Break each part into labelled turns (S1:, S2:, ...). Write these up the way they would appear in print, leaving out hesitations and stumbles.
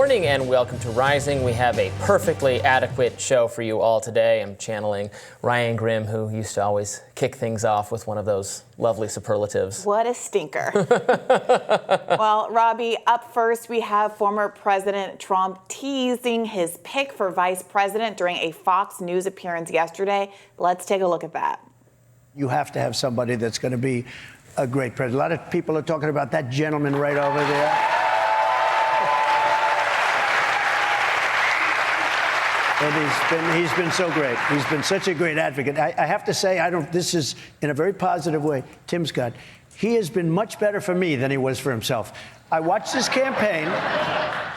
S1: morning and welcome to Rising. We have a perfectly adequate show for you all today. I'm channeling Ryan Grimm, who used to always kick things off with one of those lovely superlatives.
S2: What a stinker. Well, Robby, up first we have former President Trump teasing his pick for vice president during a Fox News appearance yesterday. Let's take a look at that.
S3: You have to have somebody that's going to be a great president. A lot of people are talking about that gentleman right over there. And he's been so great. He's been such a great advocate. I have to say, this is in a very positive way, Tim Scott. He has been much better for me than he was for himself. I watched his campaign,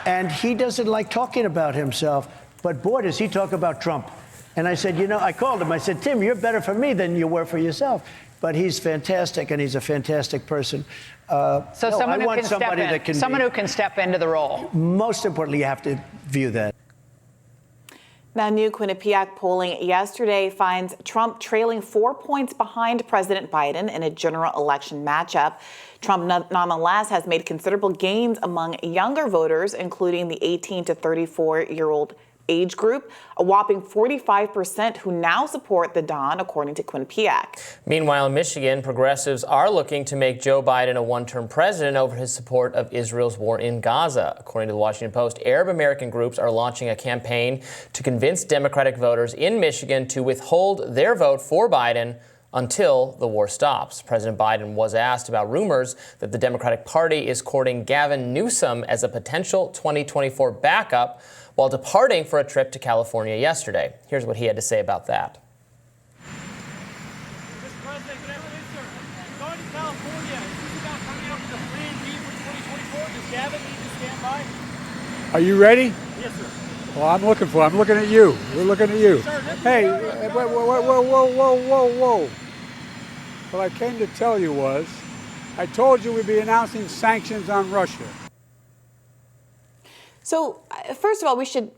S3: and he doesn't like talking about himself, but boy, does he talk about Trump. And I said, I called him. I said, Tim, you're better for me than you were for yourself. But he's fantastic, and he's a fantastic person.
S4: Someone who can step into the role.
S3: Most importantly, you have to view that.
S2: Now, new Quinnipiac polling yesterday finds Trump trailing 4 points behind President Biden in a general election matchup. Trump nonetheless has made considerable gains among younger voters, including the 18 to 34-year-old age group, a whopping 45% who now support the Don, according to Quinnipiac.
S1: Meanwhile, in Michigan, progressives are looking to make Joe Biden a one-term president over his support of Israel's war in Gaza. According to the Washington Post, Arab American groups are launching a campaign to convince Democratic voters in Michigan to withhold their vote for Biden until the war stops. President Biden was asked about rumors that the Democratic Party is courting Gavin Newsom as a potential 2024 backup while departing for a trip to California yesterday. Here's what he had to say about that.
S5: Mr. President, good afternoon, sir. Going to California, is this about coming up with a plan B for 2024? Does Gavin need to stand by?
S6: Are you ready?
S5: Yes, sir.
S6: Well, I'm looking at you. We're looking at you. Hey, whoa. What I came to tell you was, I told you we'd be announcing sanctions on Russia.
S2: So, first of all, we should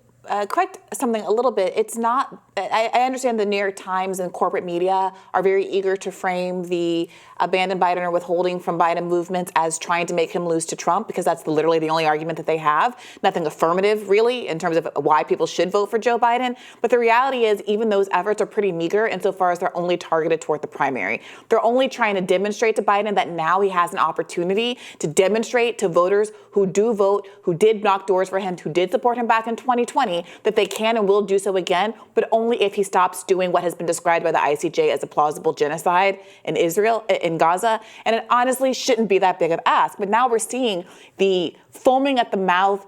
S2: correct something a little bit. It's not, I understand the New York Times and corporate media are very eager to frame the abandon Biden or withholding from Biden movements as trying to make him lose to Trump, because that's literally the only argument that they have. Nothing affirmative, really, in terms of why people should vote for Joe Biden. But the reality is, even those efforts are pretty meager insofar as they're only targeted toward the primary. They're only trying to demonstrate to Biden that now he has an opportunity to demonstrate to voters who do vote, who did knock doors for him, who did support him back in 2020, that they can and will do so again, but only if he stops doing what has been described by the ICJ as a plausible genocide in Israel, in Gaza. And it honestly shouldn't be that big of an ask. But now we're seeing the foaming at the mouth,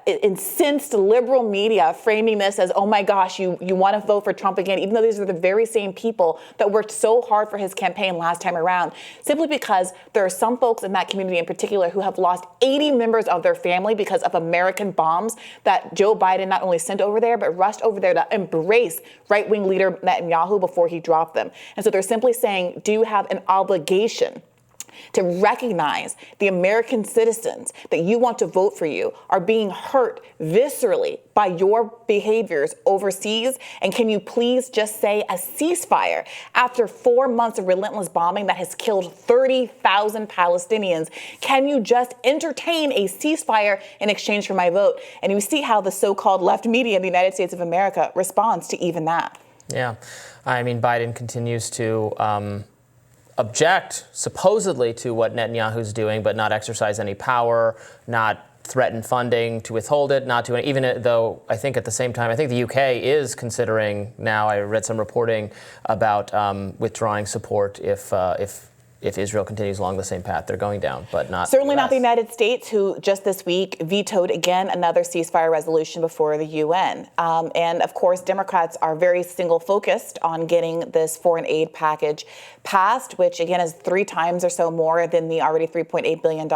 S2: incensed liberal media framing this as, oh my gosh, you want to vote for Trump again, even though these are the very same people that worked so hard for his campaign last time around, simply because there are some folks in that community in particular who have lost 80 members of their family because of American bombs that Joe Biden not only sent over there, but rushed over there to embrace right-wing leader Netanyahu before he dropped them. And so they're simply saying, do you have an obligation to recognize the American citizens that you want to vote for you are being hurt viscerally by your behaviors overseas? And can you please just say a ceasefire after 4 months of relentless bombing that has killed 30,000 Palestinians? Can you just entertain a ceasefire in exchange for my vote? And you see how the so-called left media in the United States of America responds to even that.
S1: Yeah, I mean, Biden continues to object supposedly to what Netanyahu's doing, but not exercise any power, not threaten funding to withhold it, not to, even though I think at the same time, I think the UK is considering now, I read some reporting about withdrawing support if Israel continues along the same path they're going down, but not
S2: certainly not the United States, who just this week vetoed again another ceasefire resolution before the UN. And of course, Democrats are very single focused on getting this foreign aid package passed, which again is 3 times or so more than the already $3.8 billion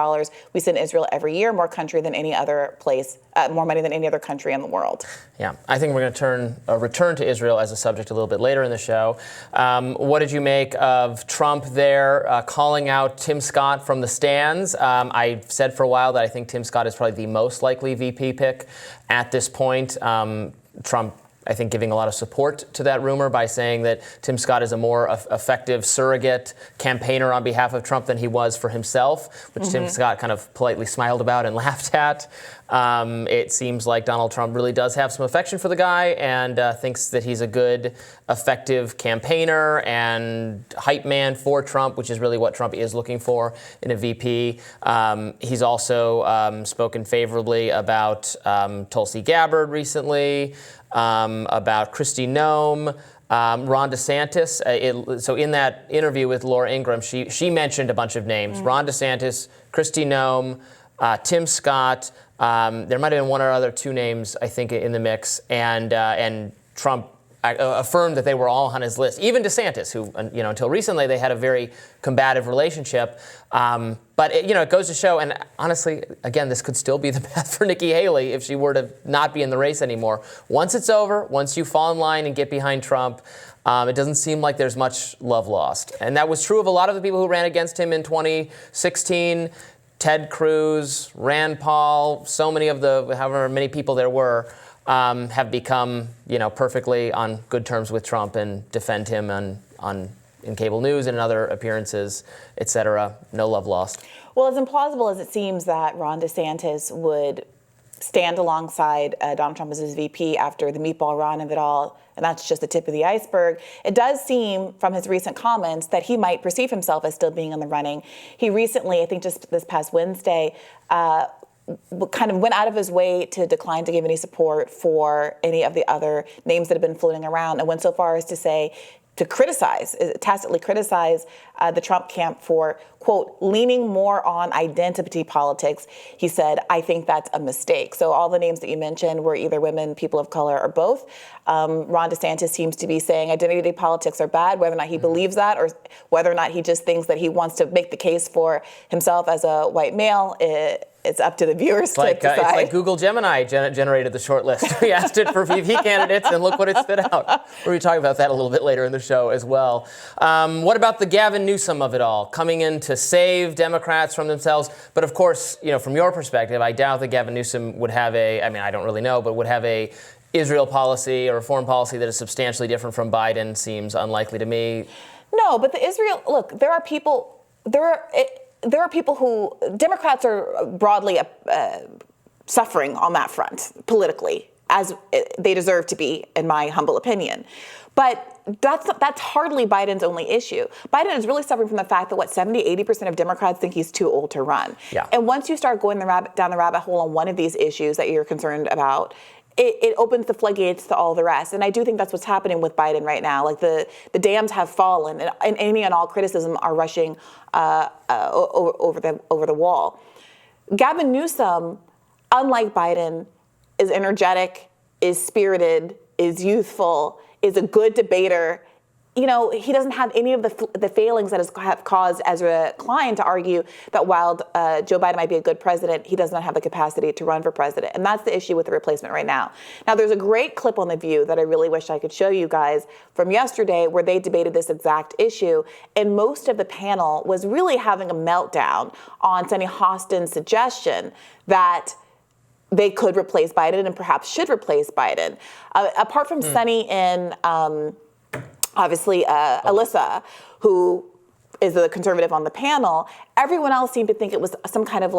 S2: we send Israel every year, more country than any other place, more money than any other country in the world.
S1: Yeah, I think we're going to return to Israel as a subject a little bit later in the show. What did you make of Trump there calling out Tim Scott from the stands? I've said for a while that I think Tim Scott is probably the most likely VP pick at this point. Trump I think, giving a lot of support to that rumor by saying that Tim Scott is a more effective surrogate campaigner on behalf of Trump than he was for himself, which Tim Scott kind of politely smiled about and laughed at. It seems like Donald Trump really does have some affection for the guy and thinks that he's a good, effective campaigner and hype man for Trump, which is really what Trump is looking for in a VP. He's also spoken favorably about Tulsi Gabbard recently, about Kristi Noem, Ron DeSantis. So in that interview with Laura Ingraham, she mentioned a bunch of names: Ron DeSantis, Kristi Noem, Tim Scott. There might have been one or other two names, I think, in the mix, and Trump affirmed that they were all on his list. Even DeSantis, who, until recently they had a very combative relationship. But it goes to show, and honestly, again, this could still be the path for Nikki Haley if she were to not be in the race anymore. Once it's over, once you fall in line and get behind Trump, it doesn't seem like there's much love lost. And that was true of a lot of the people who ran against him in 2016. Ted Cruz, Rand Paul, so many of the, however many people there were, have become, perfectly on good terms with Trump and defend him in cable news and in other appearances, et cetera. No love lost.
S2: Well, as implausible as it seems that Ron DeSantis would stand alongside Donald Trump as his VP after the meatball run of it all, and that's just the tip of the iceberg, it does seem from his recent comments that he might perceive himself as still being in the running. He recently, I think just this past Wednesday, kind of went out of his way to decline to give any support for any of the other names that have been floating around, and went so far as to say, tacitly criticize the Trump camp for, quote, leaning more on identity politics. He said, I think that's a mistake. So all the names that you mentioned were either women, people of color, or both. Ron DeSantis seems to be saying identity politics are bad, whether or not he believes that or whether or not he just thinks that he wants to make the case for himself as a white male. It's up to the viewers to decide.
S1: It's like Google Gemini generated the short list. We asked it for VP candidates, and look what it spit out. We're going to talk about that a little bit later in the show as well. What about the Gavin Newsom of it all, coming in to save Democrats from themselves? But of course, from your perspective, I doubt that Gavin Newsom would have I don't really know, but would have a Israel policy or a foreign policy that is substantially different from Biden. Seems unlikely to me. No, but the Israel, look, there are people who, Democrats are broadly suffering on that front politically, as they deserve to be, in my humble opinion. But that's hardly Biden's only issue. Biden is really suffering from the fact that 70-80% of Democrats think he's too old to run. Yeah. And once you start going down the rabbit hole on one of these issues that you're concerned about, it opens the floodgates to all the rest. And I do think that's what's happening with Biden right now. Like the dams have fallen, and any and all criticism are rushing over the wall. Gavin Newsom, unlike Biden, is energetic, is spirited, is youthful, is a good debater. He doesn't have any of the failings that have caused Ezra Klein to argue that while Joe Biden might be a good president, he does not have the capacity to run for president. And that's the issue with the replacement right now. Now, there's a great clip on The View that I really wish I could show you guys from yesterday where they debated this exact issue. And most of the panel was really having a meltdown on Sunny Hostin's suggestion that they could replace Biden and perhaps should replace Biden. Apart from Sunny and obviously Alyssa, who is a conservative on the panel, everyone else seemed to think it was some kind of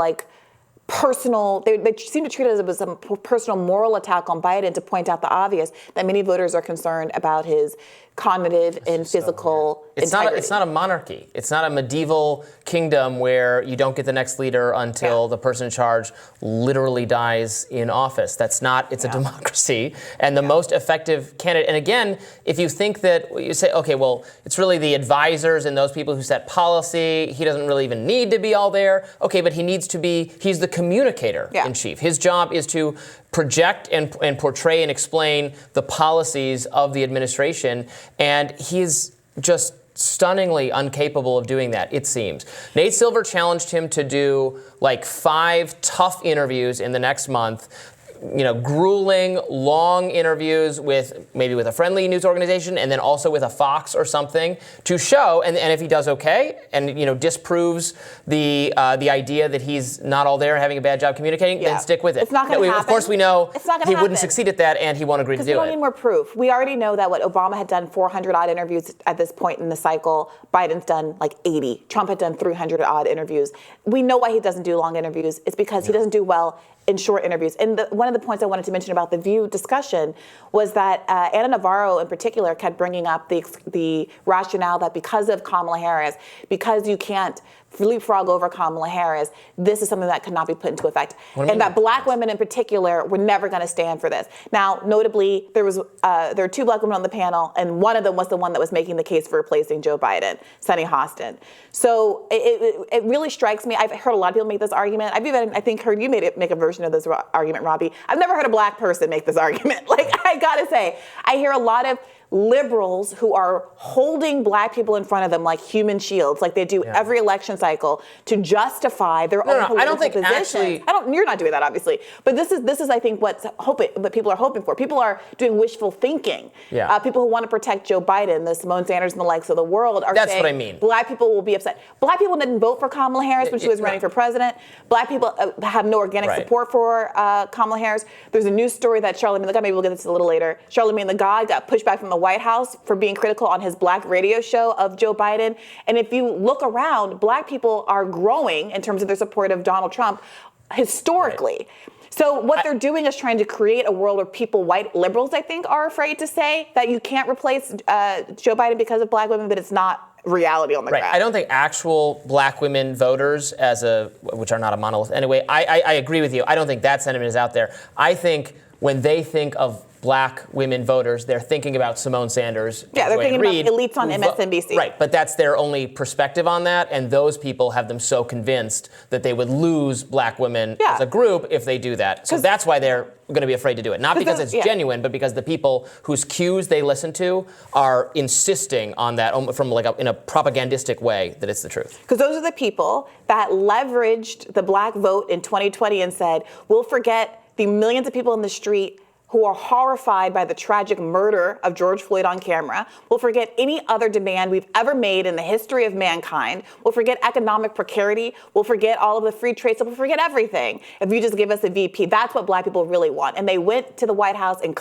S1: personal, they seem to treat it as it was some personal moral attack on Biden to point out the obvious, that many voters are concerned about his cognitive and physical integrity. It's not a monarchy. It's not a medieval kingdom where you don't get the next leader until the person in charge literally dies in office. That's not, it's a democracy. And the most effective candidate, and again, if you think that, you say, okay, well, it's really the advisors and those people who set policy, he doesn't really even need to be all there. Okay, but he needs to be, he's the communicator in chief. His job is to project and portray and explain the policies of the administration, and he's just stunningly incapable of doing that, it seems. Nate Silver challenged him to do 5 tough interviews in the next month, grueling, long interviews with maybe with a friendly news organization and then also with a Fox or something to show, and if he does okay and disproves the idea that he's not all there having a bad job communicating, then stick with it.
S2: It's not going to happen.
S1: Of course, we know he
S2: happen.
S1: wouldn't succeed at that, and he won't agree to do it.
S2: We don't need more proof. We already know that what Obama had done 400 odd interviews at this point in the cycle. Biden's done like 80. Trump had done 300 odd interviews. We know why he doesn't do long interviews. It's because he doesn't do well in short interviews. And one of the points I wanted to mention about the View discussion was that Ana Navarro in particular kept bringing up the rationale that because of Kamala Harris, because you can't leapfrog over Kamala Harris, this is something that could not be put into effect. And that black women in particular were never going to stand for this. Now, notably, there were 2 black women on the panel, and one of them was the one that was making the case for replacing Joe Biden, Sunny Hostin. So it really strikes me. I've heard a lot of people make this argument. I've even, I think, heard you make a version of this argument, Robby. I've never heard a black person make this argument. Like, I gotta say, I hear a lot of liberals who are holding black people in front of them like human shields, like they do every election cycle to justify their own political
S1: I don't think
S2: positions. You're not doing that, obviously. But this is I think what people are hoping for. People are doing wishful thinking.
S1: Yeah.
S2: People who want to protect Joe Biden, the Simone Sanders and the likes of the world are
S1: That's
S2: saying
S1: what I mean.
S2: Black people will be upset. Black people didn't vote for Kamala Harris when she was running for president. Black people have no organic support for Kamala Harris. There's a news story that Charlamagne the God, maybe we'll get into a little later, Charlamagne the God got pushed back from the White House for being critical on his black radio show of Joe Biden. And if you look around, black people are growing in terms of their support of Donald Trump historically. Right. So what they're doing is trying to create a world where white liberals, I think, are afraid to say that you can't replace Joe Biden because of black women, but it's not reality on the ground.
S1: I don't think actual black women voters, which are not a monolith anyway, I agree with you. I don't think that sentiment is out there. I think when they think of black women voters, they're thinking about Simone Sanders.
S2: Yeah, they're thinking about elites on MSNBC.
S1: Right, but that's their only perspective on that, and those people have them so convinced that they would lose black women as a group if they do that. So that's why they're going to be afraid to do it. Not because it's genuine, but because the people whose cues they listen to are insisting on that from in a propagandistic way that it's the truth.
S2: Because those are the people that leveraged the black vote in 2020 and said, we'll forget the millions of people in the street who are horrified by the tragic murder of George Floyd on camera. We'll forget any other demand we've ever made in the history of mankind. We'll forget economic precarity. We'll forget all of the free trade stuff. We'll forget everything if you just give us a VP. That's what black people really want. And they went to the White House and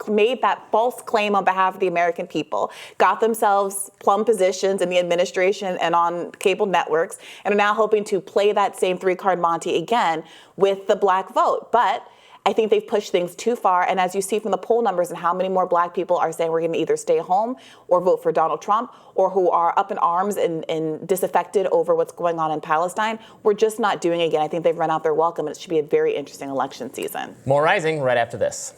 S2: made that false claim on behalf of the American people, got themselves plum positions in the administration and on cable networks, and are now hoping to play that same 3-card Monte again with the black vote. But I think they've pushed things too far. And as you see from the poll numbers and how many more black people are saying we're going to either stay home or vote for Donald Trump, or who are up in arms and disaffected over what's going on in Palestine, we're just not doing it again. I think they've run out their welcome, and it should be a very interesting election season.
S1: More Rising right after this.